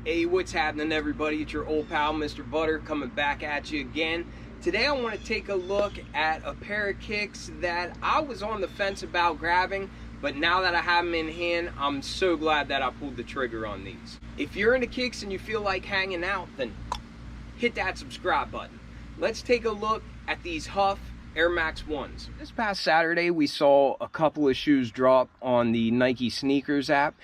Hey, what's happening, everybody? It's your old pal, Mr. Butter, coming back at you again. Today I want to take a look at a pair of kicks that I was on the fence about grabbing, but now that I have them in hand, I'm so glad that I pulled the trigger on these. If you're into kicks and you feel like hanging out, then hit that subscribe button. Let's take a look at these HUF Air Max 1s. This past Saturday, we saw a couple of shoes drop on the Nike sneakers app.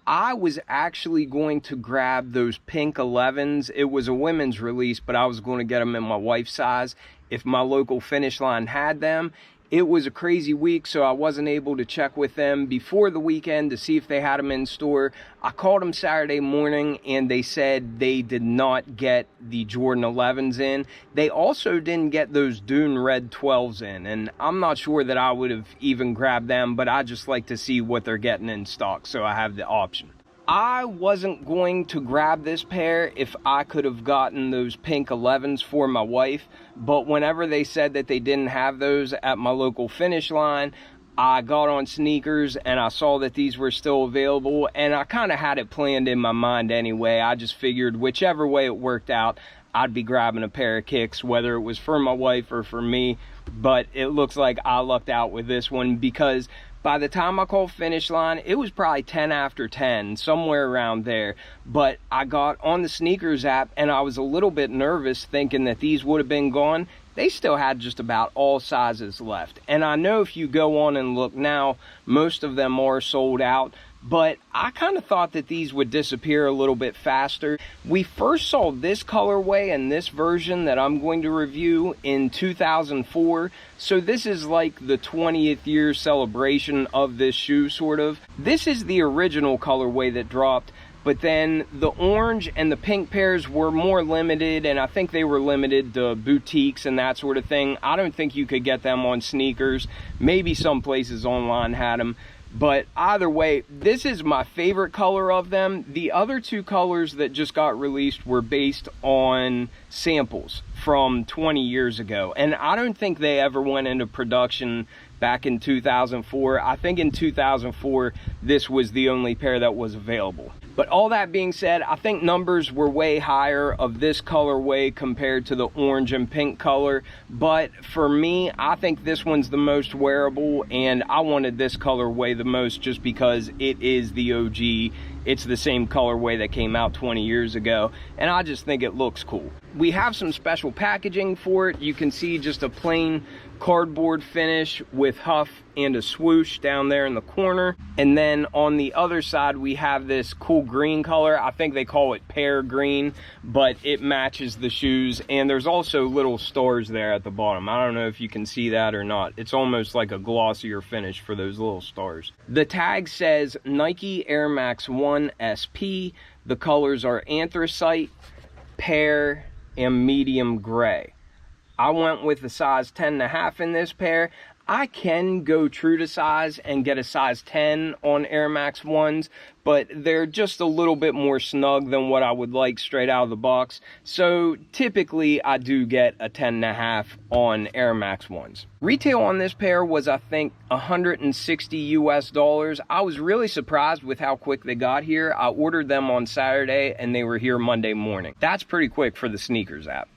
I was actually going to grab those pink 11s. It was a women's release, but I was going to get them in my wife's size if my local Finish Line had them. It was a crazy week, so I wasn't able to check with them before the weekend to see if they had them in store. I called them Saturday morning, and they said they did not get the Jordan 11s in. They also didn't get those Dune Red 12s in, and I'm not sure that I would have even grabbed them, but I just like to see what they're getting in stock, so I have the option. I wasn't going to grab this pair if I could have gotten those pink 11s for my wife, but whenever they said that they didn't have those at my local Finish Line, I got on sneakers and I saw that these were still available, and I kind of had it planned in my mind anyway. I just figured whichever way it worked out, I'd be grabbing a pair of kicks, whether it was for my wife or for me. But it looks like I lucked out with this one, because by the time I called Finish Line, it was probably 10 after 10, somewhere around there. But I got on the sneakers app and I was a little bit nervous, thinking that these would have been gone. They still had just about all sizes left. And I know if you go on and look now, most of them are sold out. But I kind of thought that these would disappear a little bit faster. We first saw this colorway and this version that I'm going to review in 2004. So this is like the 20th year celebration of this shoe, sort of. This is the original colorway that dropped, but then the orange and the pink pairs were more limited, and I think they were limited to boutiques and that sort of thing. I don't think you could get them on sneakers. Maybe some places online had them. But either way, this is my favorite color of them. The other two colors that just got released were based on samples from 20 years ago. And I don't think they ever went into production back in 2004. I think in 2004, this was the only pair that was available. But all that being said, I think numbers were way higher of this colorway compared to the orange and pink color. But for me, I think this one's the most wearable, and I wanted this colorway the most just because it is the OG. It's the same colorway that came out 20 years ago, and I just think it looks cool. We have some special packaging for it. You can see just a plain cardboard finish with HUF and a swoosh down there in the corner. And then on the other side, we have this cool green color. I think they call it pear green, but it matches the shoes. And there's also little stars there at the bottom. I don't know if you can see that or not. It's almost like a glossier finish for those little stars. The tag says Nike Air Max 1 SP. The colors are anthracite, pear, and medium gray. I went with a size 10.5 in this pair. I can go true to size and get a size 10 on Air Max 1s, but they're just a little bit more snug than what I would like straight out of the box. So typically I do get a 10.5 on Air Max 1s. Retail on this pair was, I think, $160 US. I was really surprised with how quick they got here. I ordered them on Saturday and they were here Monday morning. That's pretty quick for the sneakers app.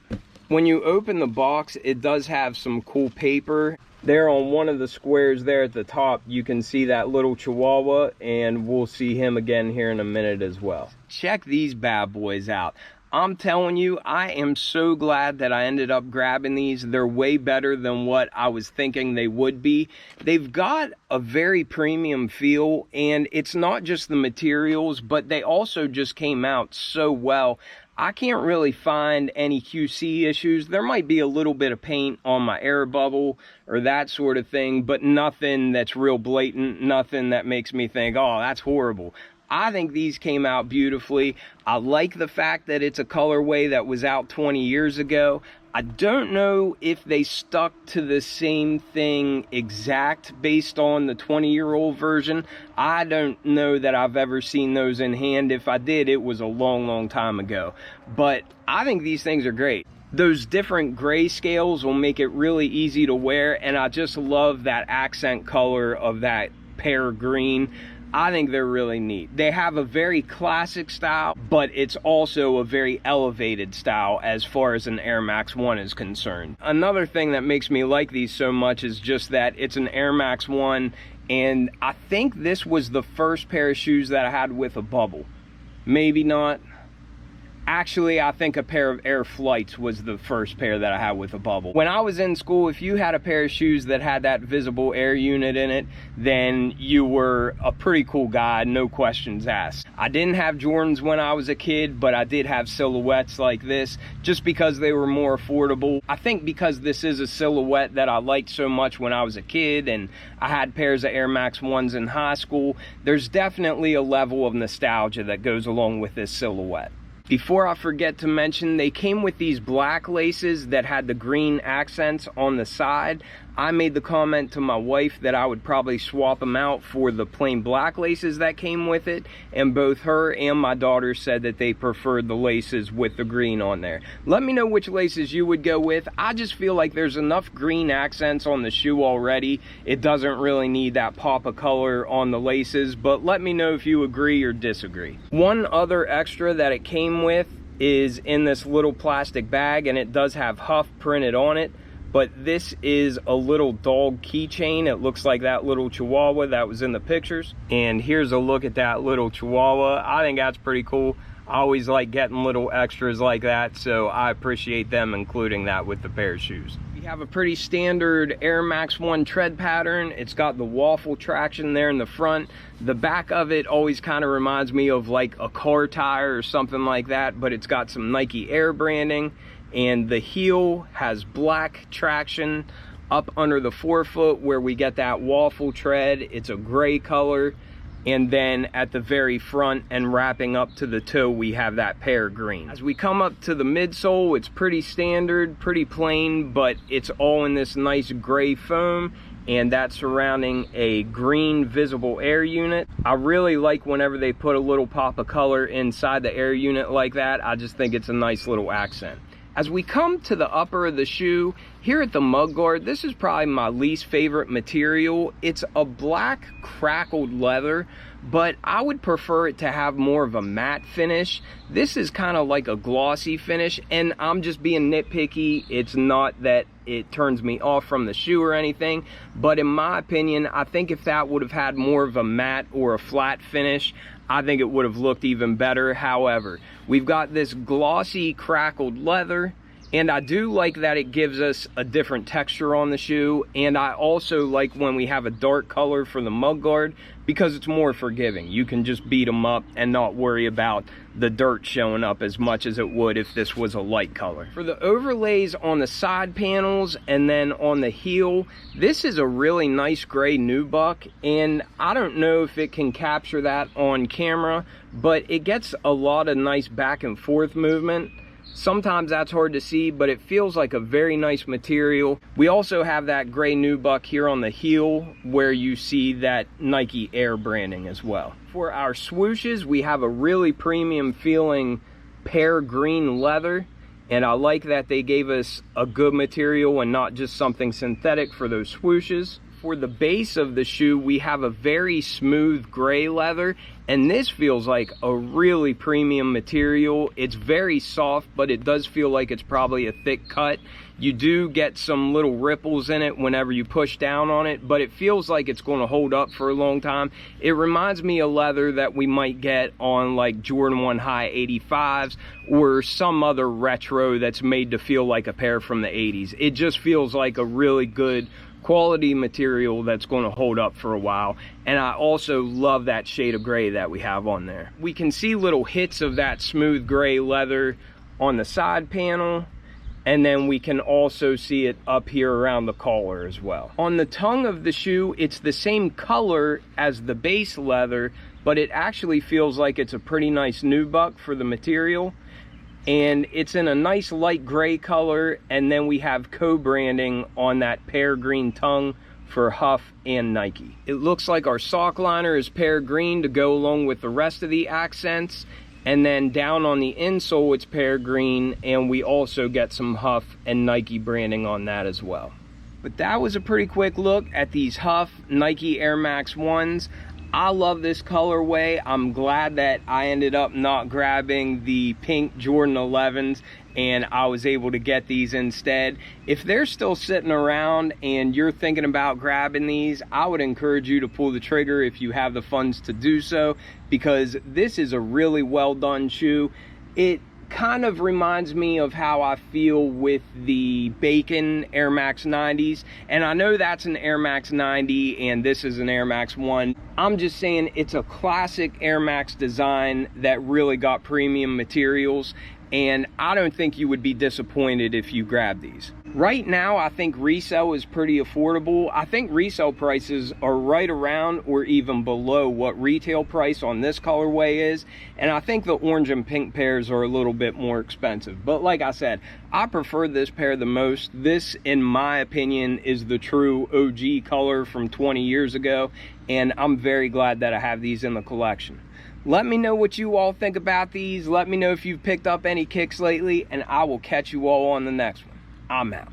When you open the box, it does have some cool paper. There on one of the squares there at the top, you can see that little Chihuahua, and we'll see him again here in a minute as well. Check these bad boys out. I'm telling you, I am so glad that I ended up grabbing these. They're way better than what I was thinking they would be. They've got a very premium feel, and it's not just the materials, but they also just came out so well. I can't really find any QC issues. There might be a little bit of paint on my air bubble or that sort of thing, but nothing that's real blatant, nothing that makes me think, oh, that's horrible. I think these came out beautifully. I like the fact that it's a colorway that was out 20 years ago. I don't know if they stuck to the same thing exact based on the 20-year-old version. I don't know that I've ever seen those in hand. If I did, it was a long, long time ago. But I think these things are great. Those different gray scales will make it really easy to wear, and I just love that accent color of that pear green. I think they're really neat. They have a very classic style, but it's also a very elevated style as far as an Air Max 1 is concerned. Another thing that makes me like these so much is just that it's an Air Max 1, and I think this was the first pair of shoes that I had with a bubble. Maybe not. Actually, I think a pair of Air Flights was the first pair that I had with a bubble. When I was in school, if you had a pair of shoes that had that visible air unit in it, then you were a pretty cool guy, no questions asked. I didn't have Jordans when I was a kid, but I did have silhouettes like this, just because they were more affordable. I think because this is a silhouette that I liked so much when I was a kid, and I had pairs of Air Max 1s in high school, there's definitely a level of nostalgia that goes along with this silhouette. Before I forget to mention, they came with these black laces that had the green accents on the side. I made the comment to my wife that I would probably swap them out for the plain black laces that came with it, and both her and my daughter said that they preferred the laces with the green on there. Let me know which laces you would go with. I just feel like there's enough green accents on the shoe already. It doesn't really need that pop of color on the laces, but let me know if you agree or disagree. One other extra that it came with is in this little plastic bag, and it does have HUF printed on it. But this is a little dog keychain. It looks like that little Chihuahua that was in the pictures. And here's a look at that little Chihuahua. I think that's pretty cool. I always like getting little extras like that, so I appreciate them including that with the pair of shoes. We have a pretty standard Air Max 1 tread pattern. It's got the waffle traction there in the front. The back of it always kind of reminds me of like a car tire or something like that, but it's got some Nike Air branding. And the heel has black traction up under the forefoot where we get that waffle tread. It's a gray color. And then at the very front and wrapping up to the toe, we have that pear green. As we come up to the midsole, it's pretty standard, pretty plain, but it's all in this nice gray foam, and that's surrounding a green visible air unit. I really like whenever they put a little pop of color inside the air unit like that. I just think it's a nice little accent. As we come to the upper of the shoe, here at the mudguard, this is probably my least favorite material. It's a black crackled leather, but I would prefer it to have more of a matte finish. This is kind of like a glossy finish, and I'm just being nitpicky. It's not that it turns me off from the shoe or anything, but in my opinion, I think if that would have had more of a matte or a flat finish, I think it would have looked even better. However, we've got this glossy crackled leather, and I do like that it gives us a different texture on the shoe, and I also like when we have a dark color for the mudguard because it's more forgiving. You can just beat them up and not worry about the dirt showing up as much as it would if this was a light color. For the overlays on the side panels and then on the heel, this is a really nice gray nubuck, and I don't know if it can capture that on camera, but it gets a lot of nice back and forth movement. Sometimes that's hard to see, but it feels like a very nice material. We also have that gray nubuck here on the heel where you see that Nike Air branding as well. For our swooshes, we have a really premium feeling pear green leather, and I like that they gave us a good material and not just something synthetic for those swooshes. For the base of the shoe, we have a very smooth gray leather, and this feels like a really premium material. It's very soft, but it does feel like it's probably a thick cut. You do get some little ripples in it whenever you push down on it, but it feels like it's going to hold up for a long time. It reminds me of leather that we might get on like Jordan 1 High 85s or some other retro that's made to feel like a pair from the 80s. It just feels like a really good quality material that's going to hold up for a while. And I also love that shade of gray that we have on there. We can see little hits of that smooth gray leather on the side panel, and then we can also see it up here around the collar as well. On the tongue of the shoe, it's the same color as the base leather, but it actually feels like it's a pretty nice nubuck for the material. And it's in a nice light gray color, and then we have co-branding on that pear green tongue for HUF and Nike. It looks like our sock liner is pear green to go along with the rest of the accents, and then down on the insole it's pear green, and we also get some HUF and Nike branding on that as well. But that was a pretty quick look at these HUF Nike Air Max 1s. I love this colorway. I'm glad that I ended up not grabbing the pink Jordan 11s and I was able to get these instead. If they're still sitting around and you're thinking about grabbing these, I would encourage you to pull the trigger if you have the funds to do so, because this is a really well done shoe. It kind of reminds me of how I feel with the Bacon Air Max 90s, and I know that's an Air Max 90 and this is an Air Max 1. I'm just saying it's a classic Air Max design that really got premium materials, and I don't think you would be disappointed if you grab these. Right now, I think resale is pretty affordable. I think resale prices are right around or even below what retail price on this colorway is, and I think the orange and pink pairs are a little bit more expensive. But like I said, I prefer this pair the most. This, in my opinion, is the true OG color from 20 years ago, and I'm very glad that I have these in the collection. Let me know what you all think about these. Let me know if you've picked up any kicks lately, and I will catch you all on the next one. I'm out.